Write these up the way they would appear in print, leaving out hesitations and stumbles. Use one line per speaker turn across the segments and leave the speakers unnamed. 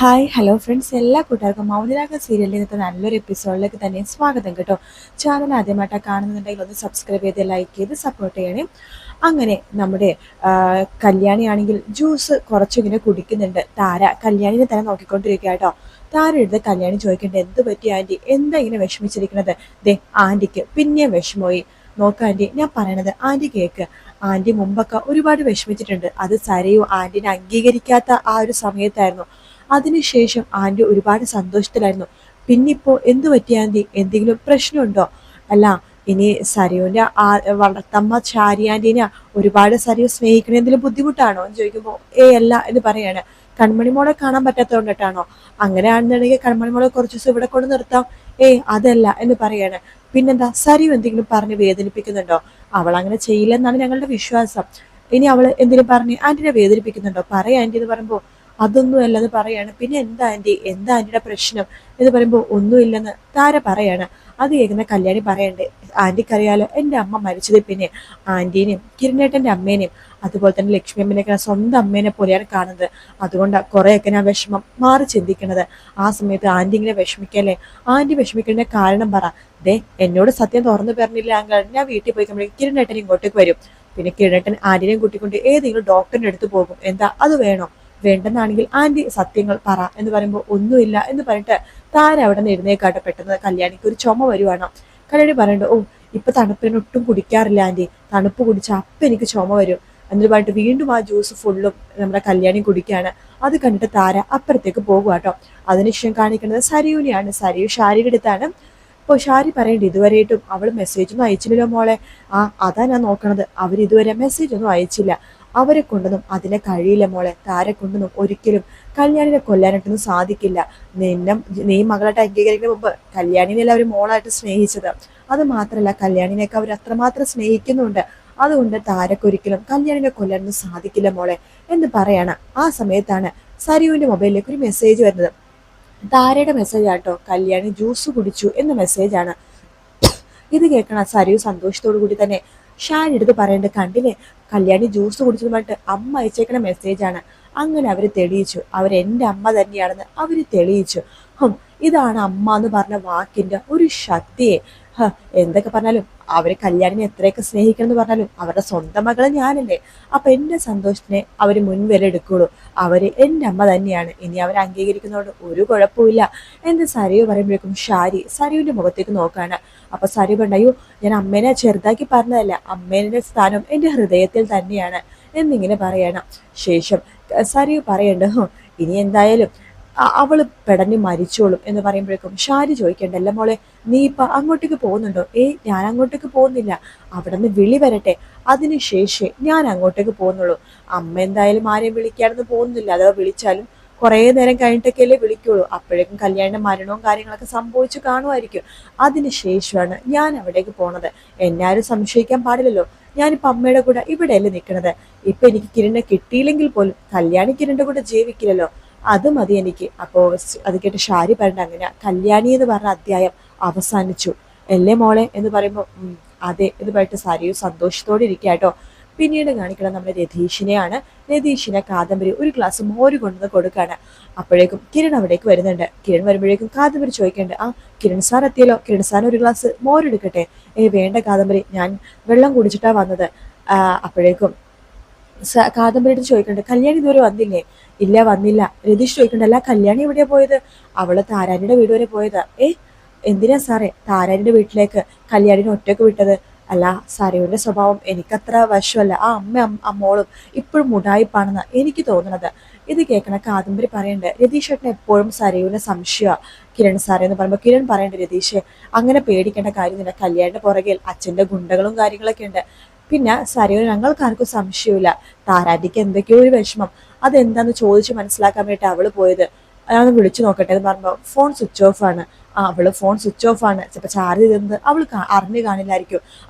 Hi hello friends, എല്ലാ കൂട്ടുകാർക്കും മൗനരാഗ സീരിയലിൽ ഇന്നത്തെ നല്ലൊരു എപ്പിസോഡിലേക്ക് തന്നെ സ്വാഗതം കേട്ടോ. ചാനൽ ആദ്യമായിട്ടാണ് കാണുന്നുണ്ടെങ്കിൽ ഒന്ന് സബ്സ്ക്രൈബ് ചെയ്ത് ലൈക്ക് ചെയ്ത് സപ്പോർട്ട് ചെയ്യണേ. അങ്ങനെ നമ്മുടെ കല്യാണിയാണെങ്കിൽ ജ്യൂസ് കുറച്ചിങ്ങനെ കുടിക്കുന്നുണ്ട്. താര കല്യാണിനെ തന്നെ നോക്കിക്കൊണ്ടിരിക്കുക കേട്ടോ. താര എടുത്ത് കല്യാണി ചോദിക്കേണ്ടത്, എന്ത് പറ്റി ആൻറ്റി, എന്താ ഇങ്ങനെ വിഷമിച്ചിരിക്കുന്നത്? ദേ ആൻറ്റിക്ക് പിന്നെ വിഷമമായി. നോക്ക് ആൻറ്റി, ഞാൻ പറയണത് ആൻറ്റി കേക്ക്. ആൻറ്റി മുമ്പൊക്കെ ഒരുപാട് വിഷമിച്ചിട്ടുണ്ട്. അത് സരയു ആൻറ്റിനെ അംഗീകരിക്കാത്ത ആ ഒരു സമയത്തായിരുന്നു. അതിനുശേഷം ആൻറ്റി ഒരുപാട് സന്തോഷത്തിലായിരുന്നു. പിന്നിപ്പോ എന്തു പറ്റി ആൻറ്റി, എന്തെങ്കിലും പ്രശ്നമുണ്ടോ? അല്ല, ഇനി സരയുവിന്റെ വളർത്തമ്മ ചാരി ആൻറ്റീനെ ഒരുപാട് സരയു സ്നേഹിക്കണ എന്തെങ്കിലും ബുദ്ധിമുട്ടാണോ എന്ന് ചോദിക്കുമ്പോൾ അല്ല എന്ന് പറയാണ്. കൺമണിമോളെ കാണാൻ പറ്റാത്തതുകൊണ്ടിട്ടാണോ? അങ്ങനെയാണെന്നുണ്ടെങ്കിൽ കൺമണിമോളെ കുറച്ച് ദിവസം ഇവിടെ കൊണ്ട് നിർത്താം. അതല്ല എന്ന് പറയാണ്. പിന്നെന്താ, സരയു എന്തെങ്കിലും പറഞ്ഞ് വേദനിപ്പിക്കുന്നുണ്ടോ? അവൾ അങ്ങനെ ചെയ്യില്ലെന്നാണ് ഞങ്ങളുടെ വിശ്വാസം. ഇനി അവൾ എന്തെങ്കിലും പറഞ്ഞ് ആന്റിനെ വേദനിപ്പിക്കുന്നുണ്ടോ? പറയാ ആന്റി എന്ന് പറയുമ്പോൾ അതൊന്നും അല്ലെന്ന് പറയാണ്. പിന്നെ എന്താ ആന്റി, എന്താ ആന്റിയുടെ പ്രശ്നം എന്ന് പറയുമ്പോൾ ഒന്നുമില്ലെന്ന് താര പറയാണ്. അത് കേൾക്കുന്ന കല്യാണി പറയണ്ടേ, ആന്റിക്കറിയാലോ എൻ്റെ അമ്മ മരിച്ചത് പിന്നെ ആന്റീനെയും കിരണേട്ടൻ്റെ അമ്മേനെയും അതുപോലെ തന്നെ ലക്ഷ്മി അമ്മേനെയൊക്കെ സ്വന്തം അമ്മേനെ പോലെയാണ് കാണുന്നത്. അതുകൊണ്ടാണ് കുറേയൊക്കെ ഞാൻ വിഷമം മാറി ചിന്തിക്കുന്നത്. ആ സമയത്ത് ആന്റി ഇങ്ങനെ വിഷമിക്കല്ലേ? ആന്റി വിഷമിക്കേണ്ട കാരണം പറ. ദേ, എന്നോട് സത്യം തുറന്നു പറഞ്ഞില്ല അങ്കൾ, ഞാൻ വീട്ടിൽ പോയി കഴിയുമ്പോൾ കിരണേട്ടൻ ഇങ്ങോട്ടേക്ക് വരും. പിന്നെ കിരണേട്ടൻ ആന്റിനെയും കൂട്ടിക്കൊണ്ട് ഏതെങ്കിലും ഡോക്ടറിന്റെ അടുത്ത് പോകും. എന്താ, അത് വേണോ? വേണ്ടെന്നാണെങ്കിൽ ആന്റി സത്യങ്ങൾ പറ എന്ന് പറയുമ്പോൾ ഒന്നുമില്ല എന്ന് പറഞ്ഞിട്ട് താര അവിടെ നിന്ന് എഴുന്നേക്കാട്ടെ. പെട്ടെന്ന് കല്യാണിക്ക് ഒരു ചുമ വരുവാണ്. കല്യാണി പറയണ്ട, ഇപ്പൊ തണുപ്പിന് ഒട്ടും കുടിക്കാറില്ല ആന്റി, തണുപ്പ് കുടിച്ച അപ്പം എനിക്ക് ചുമ വരും. എന്നിട്ട് പറഞ്ഞിട്ട് വീണ്ടും ആ ജ്യൂസ് ഫുള്ളും നമ്മുടെ കല്യാണി കുടിക്കുകയാണ്. അത് കണ്ടിട്ട് താര അപ്പുറത്തേക്ക് പോകുക കേട്ടോ. അതിനുശേഷം കാണിക്കുന്നത് സരയുവിനെയാണ്. സരയു ഷാരിയുടെ അടുത്താണ്. അപ്പോൾ ഷാരി പറയണ്ട, ഇതുവരെയായിട്ടും അവൾ മെസ്സേജ് ഒന്നും അയച്ചില്ലല്ലോ മോളെ. അതാ ഞാൻ നോക്കണത്, അവരിതുവരെ മെസ്സേജ് ഒന്നും അയച്ചില്ല. അവരെ കൊണ്ടൊന്നും അതിനെ കഴിയില്ല മോളെ. താരെ കൊണ്ടൊന്നും ഒരിക്കലും കല്യാണിനെ കൊല്ലാനായിട്ടൊന്നും സാധിക്കില്ല. നീ മകളായിട്ട് അംഗീകരിക്കുന്ന മുമ്പ് കല്യാണിനെല്ലാം അവർ മോളായിട്ട് സ്നേഹിച്ചത്. അത് മാത്രമല്ല, കല്യാണിനെയൊക്കെ അവർ അത്രമാത്രം സ്നേഹിക്കുന്നുണ്ട്. അതുകൊണ്ട് താരക്കൊരിക്കലും കല്യാണിനെ കൊല്ലാനൊന്നും സാധിക്കില്ല മോളെ എന്ന് പറയാണ്. ആ സമയത്താണ് സരിയുവിന്റെ മൊബൈലിലേക്ക് ഒരു മെസ്സേജ് വരുന്നത്. താരയുടെ മെസ്സേജ് ആട്ടോ, കല്യാണി ജ്യൂസ് കുടിച്ചു എന്ന മെസ്സേജാണ്. ഇത് കേൾക്കണം സരിയു സന്തോഷത്തോടു കൂടി തന്നെ ഷാൻ എടുത്ത് പറയേണ്ട, കണ്ടില്ലേ കല്യാണി ജ്യൂസ് കുടിച്ചെന്ന് പറഞ്ഞിട്ട് അമ്മ അയച്ചേക്കണ മെസ്സേജാണ്. അങ്ങനെ അവര് തെളിയിച്ചു, അവരെന്റെ അമ്മ തന്നെയാണെന്ന് അവര് തെളിയിച്ചു. ഇതാണ് അമ്മ എന്ന് പറഞ്ഞ വാക്കിന്റെ ഒരു ശക്തിയെ. എന്തൊക്കെ പറഞ്ഞാലും അവര് കല്യാണിനെ എത്രയൊക്കെ സ്നേഹിക്കണം എന്ന് പറഞ്ഞാലും അവരുടെ സ്വന്തം മകളെ ഞാനല്ലേ. അപ്പൊ എന്റെ സന്തോഷത്തിനെ അവര് മുൻവില എടുക്കുള്ളൂ. അവര് എന്റെ അമ്മ തന്നെയാണ്. ഇനി അവരെ അംഗീകരിക്കുന്നതുകൊണ്ട് ഒരു കുഴപ്പമില്ല എന്ന് സരയു പറയുമ്പോഴേക്കും സരയുവിന്റെ മുഖത്തേക്ക് നോക്കാണ്. അപ്പൊ സരയു പറഞ്ഞു, അയ്യോ ഞാൻ അമ്മേനെ ചെറുതാക്കി പറഞ്ഞതല്ല, അമ്മേന്റെ സ്ഥാനം എന്റെ ഹൃദയത്തിൽ തന്നെയാണ് എന്നിങ്ങനെ പറയണം. ശേഷം സരയു പറയണ്ട, ഇനി എന്തായാലും അവള് പെടഞ്ഞ് മരിച്ചോളും എന്ന് പറയുമ്പോഴേക്കും ഷാരി ചോദിക്കണ്ടല്ല മോളെ, നീ ഇപ്പൊ അങ്ങോട്ടേക്ക് പോകുന്നുണ്ടോ? ഞാൻ അങ്ങോട്ടേക്ക് പോകുന്നില്ല, അവിടെ നിന്ന് വിളി വരട്ടെ, അതിനുശേഷേ ഞാൻ അങ്ങോട്ടേക്ക് പോകുന്നുള്ളൂ. അമ്മ എന്തായാലും ആരെയും വിളിക്കാനൊന്നും പോകുന്നില്ല. അഥവാ വിളിച്ചാലും കുറേ നേരം കഴിഞ്ഞിട്ടൊക്കെയല്ലേ വിളിക്കുള്ളൂ. അപ്പോഴേക്കും കല്യാണ മരണവും കാര്യങ്ങളൊക്കെ സംഭവിച്ചു കാണുമായിരിക്കും. അതിനുശേഷമാണ് ഞാൻ അവിടേക്ക് പോണത്. എന്നാരും സംശയിക്കാൻ പാടില്ലല്ലോ. ഞാനിപ്പോ അമ്മയുടെ കൂടെ ഇവിടെയല്ലേ നിൽക്കണത്. ഇപ്പൊ എനിക്ക് കിരണിനെ കിട്ടിയില്ലെങ്കിൽ പോലും കല്യാണി കിരണിന്റെ കൂടെ ജീവിക്കില്ലല്ലോ, അത് മതി എനിക്ക്. അപ്പോ അത് കേട്ട് ഷാരി പറഞ്ഞ, അങ്ങനെ കല്യാണി എന്ന് പറഞ്ഞ അധ്യായം അവസാനിച്ചു അല്ലേ മോളെ എന്ന് പറയുമ്പോൾ അതെ എന്ന് പറഞ്ഞിട്ട് സരയു സന്തോഷത്തോടെ ഇരിക്കുക കേട്ടോ. പിന്നീട് കാണിക്കണം നമ്മുടെ രതീഷിനെയാണ്. രതീഷിനെ കാദംബരി ഒരു ഗ്ലാസ് മോര് കൊണ്ടുവന്ന് കൊടുക്കാണ്. അപ്പോഴേക്കും കിരൺ അവിടേക്ക് വരുന്നുണ്ട്. കിരൺ വരുമ്പോഴേക്കും കാദംബരി ചോദിക്കേണ്ട, കിരൺ സാർ എത്തിയല്ലോ, കിരൺ സാറിന് ഒരു ഗ്ലാസ് മോരെടുക്കട്ടെ? വേണ്ട കാദംബരി, ഞാൻ വെള്ളം കുടിച്ചിട്ടാ വന്നത്. അപ്പോഴേക്കും കാദംബരി അടുത്ത് ചോദിക്കണ്ട്, കല്യാണി ഇതുവരെ വന്നില്ലേ? ഇല്ല വന്നില്ല. രതീഷ് ചോദിക്കണ്ട, അല്ല കല്യാണി എവിടെയാ പോയത്? അവള് താരാനിയുടെ വീട് വരെ പോയതാ. എന്തിനാ സാറേ താരാനിയുടെ വീട്ടിലേക്ക് കല്യാണിനെ ഒറ്റക്ക് വിട്ടത്? അല്ല, സരയുവിന്റെ സ്വഭാവം എനിക്കത്ര വശമല്ല. ആ അമ്മോളും ഇപ്പോഴും മുടായിപ്പാണെന്ന് എനിക്ക് തോന്നുന്നത്. ഇത് കേൾക്കണ കാദംബരി പറയണ്ട്, രതീഷ് ഏട്ടൻ എപ്പോഴും സരയുവിനെ സംശയമാ കിരൺ സാറേ എന്ന് പറയുമ്പോൾ കിരൺ പറയണ്ട്, രതീഷ് അങ്ങനെ പേടിക്കേണ്ട കാര്യമില്ല, കല്യാണിന്റെ പുറകിൽ അച്ഛന്റെ ഗുണ്ടകളും കാര്യങ്ങളൊക്കെ ഉണ്ട്. പിന്നെ സരയു ഞങ്ങൾക്കാർക്കും സംശയമില്ല. താരാന്റിക്ക് എന്തൊക്കെയോ ഒരു വിഷമം, അതെന്താന്ന് ചോദിച്ച് മനസ്സിലാക്കാൻ വേണ്ടിയിട്ട് അവള് പോയത്. അയാൾ വിളിച്ചു നോക്കട്ടെ എന്ന് പറയുമ്പോൾ ഫോൺ സ്വിച്ച് ഓഫ് ആണ്. അവള് ഫോൺ സ്വിച്ച് ഓഫ് ആണ്, ചിലപ്പോൾ ചാർജ് ചെയ്തത് അവൾ അറിഞ്ഞു കാണില്ലായിരിക്കും.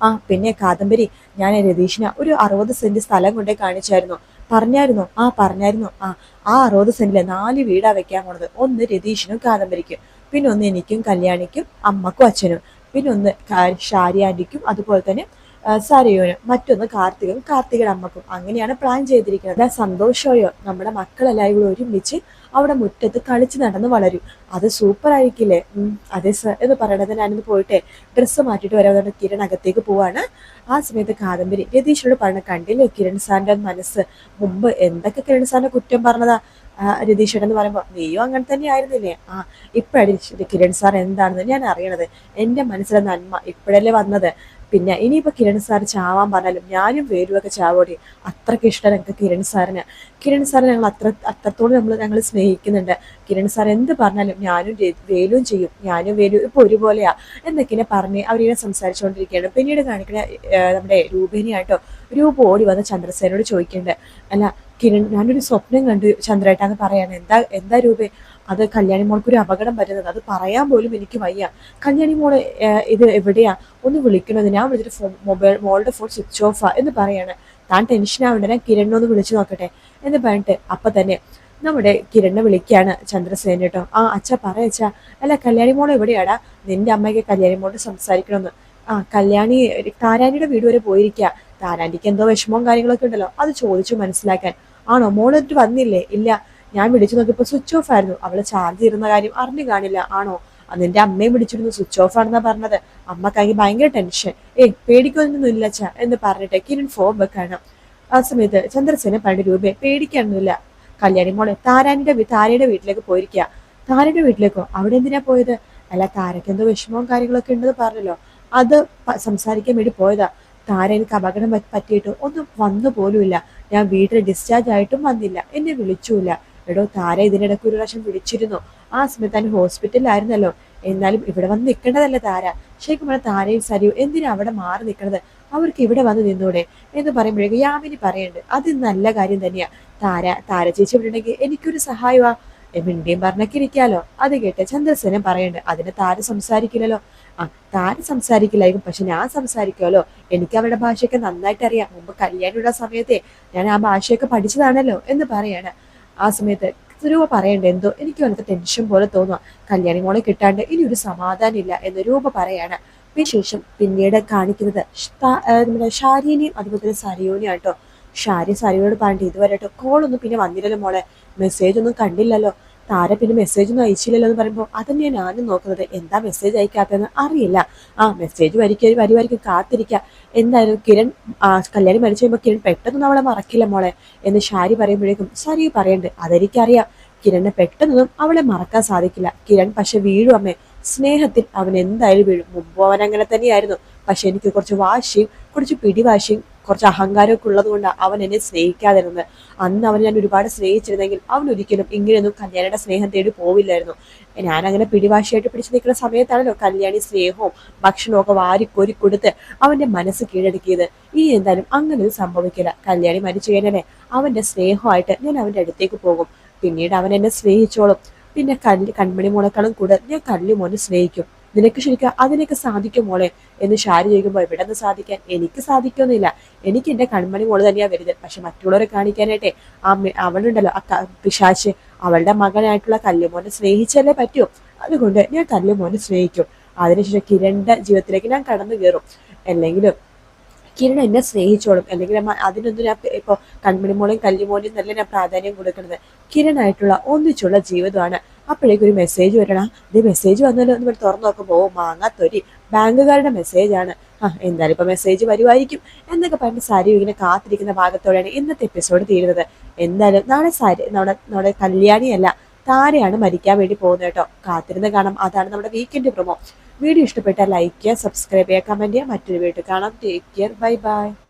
പിന്നെ കാദംബരി, ഞാൻ രതീഷിന് ഒരു 60 സെന്റ് സ്ഥലം കൊണ്ടേ കാണിച്ചായിരുന്നു. പറഞ്ഞായിരുന്നോ? പറഞ്ഞായിരുന്നു. ആ 60 സെന്റിലെ 4 വീടാ വെക്കാൻ പോണത്. ഒന്ന് രതീഷിനും കാദംബരിക്കും, പിന്നെ ഒന്ന് എനിക്കും കല്യാണിക്കും അമ്മക്കും അച്ഛനും, പിന്നെ ഒന്ന് ഷാരി ആന്റിക്കും അതുപോലെ തന്നെ സരയുനും, മറ്റൊന്ന് കാർത്തികയുടെ അമ്മക്കും. അങ്ങനെയാണ് പ്ലാൻ ചെയ്തിരിക്കുന്നത്. സന്തോഷമായോ, നമ്മുടെ മക്കളെല്ലാവരും കൂടി ഒരുമിച്ച് അവിടെ മുറ്റത്ത് കളിച്ച് നടന്ന് വളരും. അത് സൂപ്പർ ആയിരിക്കില്ലേ? അതെ സർ എന്ന് പറയണത് ഞാനിന്ന് പോയിട്ട് ഡ്രസ്സ് മാറ്റിയിട്ട് വരാൻ കിരൺ അകത്തേക്ക് പോവാണ്. ആ സമയത്ത് കാദംബരി രതീഷിനോട് പറഞ്ഞ, കണ്ടില്ലേ കിരൺ സാറിന്റെ മനസ്സ്, മുമ്പ് എന്തൊക്കെ കിരൺ സാറിന്റെ കുറ്റം പറഞ്ഞതാ രതീഷേട്ടൻ എന്ന് പറയുമ്പോൾ, നീയും അങ്ങനെ തന്നെ ആയിരുന്നില്ലേ? ഇപ്പോഴാണ് കിരൺ സാർ എന്താണെന്ന് ഞാൻ അറിയണത്. എൻ്റെ മനസ്സിലെ നന്മ ഇപ്പോഴല്ലേ വന്നത്. പിന്നെ ഇനിയിപ്പോ കിരൺ സാർ ചാവാൻ പറഞ്ഞാലും ഞാനും വേലുവൊക്കെ ചാവോടി. അത്രയ്ക്ക് ഇഷ്ടം ഞങ്ങൾക്ക് കിരൺ സാറിനെ ഞങ്ങൾ അത്രത്തോളം ഞങ്ങൾ സ്നേഹിക്കുന്നുണ്ട്. കിരൺ സാർ എന്ത് പറഞ്ഞാലും ഞാനും വേലും ചെയ്യും, ഞാനും വേലും ഇപ്പൊ ഒരുപോലെയാ എന്നൊക്കെ പറഞ്ഞ് അവരിങ്ങനെ സംസാരിച്ചുകൊണ്ടിരിക്കുകയാണ്. പിന്നീട് കാണിക്കണ നമ്മുടെ രൂപേനെയായിട്ടോ. രൂപ ഓടി വന്ന് ചന്ദ്രസേനോട് ചോദിക്കേണ്ടത്, അല്ല കിരൺ, ഞാനൊരു സ്വപ്നം കണ്ടു ചന്ദ്രേട്ടാന്ന് പറയാണ്. എന്താ രൂപേ? അത് കല്യാണി മോൾക്കൊരു അപകടം പറ്റുന്നത്, അത് പറയാൻ പോലും എനിക്ക് വയ്യ. കല്യാണി മോള് ഇത് എവിടെയാ, ഒന്ന് വിളിക്കണത്, ഞാൻ വിളിച്ചിട്ട് മോളുടെ ഫോൺ സ്വിച്ച് ഓഫാ എന്ന് പറയാണ്. താൻ ടെൻഷൻ ആവണ്ട, ഞാൻ കിരണിനൊന്ന് വിളിച്ചു നോക്കട്ടെ എന്ന് പറഞ്ഞിട്ട് അപ്പൊ തന്നെ നമ്മുടെ കിരണിനെ വിളിക്കുകയാണ് ചന്ദ്രസേന കേട്ടോ. അച്ഛ പറയച്ചാ, അല്ല കല്യാണി മോള് എവിടെയാടാ? നിന്റെ അമ്മയ്ക്ക് കല്യാണി മോളോട് സംസാരിക്കണമെന്ന്. കല്യാണി താരാനിയുടെ വീട് വരെ പോയിരിക്കുക. താരാനിക്ക് എന്തോ വിഷമവും കാര്യങ്ങളൊക്കെ ഉണ്ടല്ലോ, അത് ചോദിച്ചു മനസ്സിലാക്കാൻ. ആണോ? മോളിട്ട് വന്നില്ലേ? ഇല്ല, ഞാൻ വിളിച്ചു നോക്കിയപ്പോൾ സ്വിച്ച് ഓഫ് ആയിരുന്നു. അവള് ചാർജ് ഇരുന്ന കാര്യം അറിഞ്ഞു കാണില്ല. ആണോ? നിന്റെ അമ്മയും വിളിച്ചിരുന്നു, സ്വിച്ച് ഓഫ് ആണെന്നാ പറഞ്ഞത്. അമ്മക്കാണെങ്കിൽ ഭയങ്കര ടെൻഷൻ. പേടിക്കൊന്നും ഇല്ല അച്ഛാ എന്ന് പറഞ്ഞിട്ട് കിരൺ ഫോൺ വെക്കാണ്. ആ സമയത്ത് ചന്ദ്രസേന പണ്ട് രൂപയെ പേടിക്കാനൊന്നുമില്ല. കല്യാണി മോളെ താരയുടെ വീട്ടിലേക്ക് പോയിരിക്കുക. താരയുടെ വീട്ടിലേക്കോ? അവിടെ എന്തിനാ പോയത്? അല്ല, താരയ്ക്ക് എന്തോ വിഷമവും കാര്യങ്ങളൊക്കെ ഉണ്ടെന്ന് പറഞ്ഞല്ലോ, അത് സംസാരിക്കാൻ വേണ്ടി പോയതാ. താര എനിക്ക് അപകടം പറ്റിയിട്ട് ഒന്നും വന്നു പോലുമില്ല. ഞാൻ വീട്ടിൽ ഡിസ്ചാർജ് ആയിട്ടും വന്നില്ല, എന്നെ വിളിച്ചുമില്ല. എടോ, താര ഇതിനിടയ്ക്ക് ഒരു പ്രാവശ്യം വിളിച്ചിരുന്നു. ആ സമയത്ത് തന്നെ ഹോസ്പിറ്റലിലായിരുന്നല്ലോ. എന്നാലും ഇവിടെ വന്ന് നിൽക്കേണ്ടതല്ലേ താര? ശരിക്കും പറഞ്ഞാൽ താരയും സരിയും എന്തിനാ അവിടെ മാറി നിൽക്കണത്? അവർക്ക് ഇവിടെ വന്ന് നിന്നൂടെ എന്ന് പറയുമ്പോഴേക്കും യാമിനി പറയുന്നുണ്ട്, അത് നല്ല കാര്യം തന്നെയാ. താര ചേച്ചി ഇവിടെ ഉണ്ടെങ്കിൽ എനിക്കൊരു സഹായമാ. മിണ്ടിയും പറഞ്ഞൊക്കെ ഇരിക്കാലോ. അത് കേട്ട് ചന്ദ്രസേന പറയുന്നുണ്ട്, അതിന് താര സംസാരിക്കില്ലല്ലോ. താര സംസാരിക്കില്ലായിരിക്കും, പക്ഷെ ഞാൻ സംസാരിക്കുമല്ലോ. എനിക്ക് അവരുടെ ഭാഷയൊക്കെ നന്നായിട്ട് അറിയാം. മുമ്പ് കല്യാണിയുടെ സമയത്തെ ഞാൻ ആ ഭാഷയൊക്കെ പഠിച്ചതാണല്ലോ എന്ന് പറയാണ്. ആ സമയത്ത് രൂപ പറയണ്ട, എന്തോ എനിക്ക് വന്നത്തെ ടെൻഷൻ പോലെ തോന്നുക. കല്യാണി മോളെ കിട്ടാണ്ട് ഇനി ഒരു സമാധാനം ഇല്ല എന്ന് രൂപ പറയാണ്. വിശേഷം പിന്നീട് കാണിക്കുന്നത് നമ്മുടെ ഷാരിനെയും അതുപോലെ തന്നെ സരിയോനെയും ആട്ടോ. സരിയോട് പറഞ്ഞിട്ട്, ഇതുവരെ കേട്ടോ കോളൊന്നും പിന്നെ വന്നില്ലല്ലോ മോളെ, മെസ്സേജ് ഒന്നും കണ്ടില്ലല്ലോ. താര പിന്നെ മെസ്സേജ് ഒന്നും അയച്ചില്ലല്ലോ എന്ന് പറയുമ്പോൾ അതന്നെ ഞാനും നോക്കുന്നത്, എന്താ മെസ്സേജ് അയക്കാത്തതെന്ന് അറിയില്ല. മെസ്സേജ് വരുമായിരിക്കും, കാത്തിരിക്കുക. എന്തായാലും കിരൺ കല്യാണി മരിച്ചു കഴിയുമ്പോൾ കിരൺ പെട്ടെന്നൊന്നും അവളെ മറക്കില്ല മോളെ എന്ന് ഷാരി പറയുമ്പോഴേക്കും സരി പറയണ്ട്, അതെനിക്കറിയാം. കിരണിനെ പെട്ടെന്നൊന്നും അവളെ മറക്കാൻ സാധിക്കില്ല. കിരൺ പക്ഷെ വീഴും അമ്മേ, സ്നേഹത്തിൽ അവൻ എന്തായാലും വീഴും. മുമ്പ് അവൻ അങ്ങനെ തന്നെയായിരുന്നു. പക്ഷെ എനിക്ക് കുറച്ച് വാശിയും കുറച്ച് പിടിവാശിയും കുറച്ച് അഹങ്കാരമൊക്കെ ഉള്ളത് കൊണ്ടാണ് അവൻ എന്നെ സ്നേഹിക്കാതിരുന്നത്. അന്ന് അവൻ ഞാൻ ഒരുപാട് സ്നേഹിച്ചിരുന്നെങ്കിൽ അവൻ ഒരിക്കലും ഇങ്ങനെയൊന്നും കല്യാണിയുടെ സ്നേഹം തേടി പോവില്ലായിരുന്നു. ഞാൻ അങ്ങനെ പിടിവാശിയായിട്ട് പിടിച്ചു നിൽക്കുന്ന സമയത്താണല്ലോ കല്യാണി സ്നേഹവും ഭക്ഷണവും ഒക്കെ വാരിക്കോരി കൊടുത്ത് അവന്റെ മനസ്സ് കീഴടക്കിയത്. ഇനി എന്തായാലും അങ്ങനെ ഒരു സംഭവിക്കില്ല. കല്യാണി മരിച്ചു കഴിഞ്ഞാലേ അവന്റെ സ്നേഹമായിട്ട് ഞാൻ അവന്റെ അടുത്തേക്ക് പോകും. പിന്നീട് അവൻ എന്നെ സ്നേഹിച്ചോളും. പിന്നെ കൺമണി മോളെക്കാളും കൂടെ ഞാൻ കല്ലു മോനെ സ്നേഹിക്കും. നിനക്ക് ശരിക്കും അതിനൊക്കെ സാധിക്കും മോളെ എന്ന് ഷാരി ചോദിക്കുമ്പോൾ, എവിടെ നിന്ന് സാധിക്കാൻ? എനിക്ക് സാധിക്കൊന്നുമില്ല. എനിക്ക് എന്റെ കൺമണി മോള് തന്നെയാ വരുന്നത്. പക്ഷെ മറ്റുള്ളവരെ കാണിക്കാനായിട്ടെ അവളുണ്ടല്ലോ പിശാച്ച്, അവളുടെ മകനായിട്ടുള്ള കല്ലുമോനെ സ്നേഹിച്ചല്ലേ പറ്റൂ. അതുകൊണ്ട് ഞാൻ കല്ലുമോനെ സ്നേഹിക്കും. അതിനുശേഷം കിരണിന്റെ ജീവിതത്തിലേക്ക് ഞാൻ കടന്നു കയറും. അല്ലെങ്കിലും കിരൺ എന്നെ സ്നേഹിച്ചോളും. അല്ലെങ്കിൽ അതിനൊന്നും ഞാൻ ഇപ്പോൾ കൺമണിമോളെയും കല്ലിമോനെയും നല്ല ഞാൻ പ്രാധാന്യം കൊടുക്കുന്നത് കിരണായിട്ടുള്ള ഒന്നിച്ചുള്ള ജീവിതമാണ്. അപ്പോഴേക്കും ഒരു മെസ്സേജ് വരണം. ഇത് മെസ്സേജ് വന്നല്ലോ എന്ന് തുറന്നു നോക്കുമ്പോൾ മാങ്ങാത്തൊരി ബാങ്കുകാരുടെ മെസ്സേജാണ്. എന്തായാലും ഇപ്പൊ മെസ്സേജ് വരുമായിരിക്കും എന്നൊക്കെ പറഞ്ഞ് സാരി ഇങ്ങനെ കാത്തിരിക്കുന്ന ഭാഗത്തോടെയാണ് ഇന്നത്തെ എപ്പിസോഡ് തീരുന്നത്. എന്തായാലും നമ്മുടെ കല്യാണിയല്ല, താരയാണ് മരിക്കാൻ വേണ്ടി പോകുന്നത് കേട്ടോ. കാത്തിരുന്ന് കാണാം. അതാണ് നമ്മുടെ വീക്കെൻഡ് പ്രൊമോ. വീഡിയോ ഇഷ്ടപ്പെട്ടാൽ ലൈക്ക് ചെയ്യുക, സബ്സ്ക്രൈബ് ചെയ്യുക, കമന്റ് ചെയ്യുക. മറ്റൊരു വീഡിയോ കാണാം. Take care, bye bye.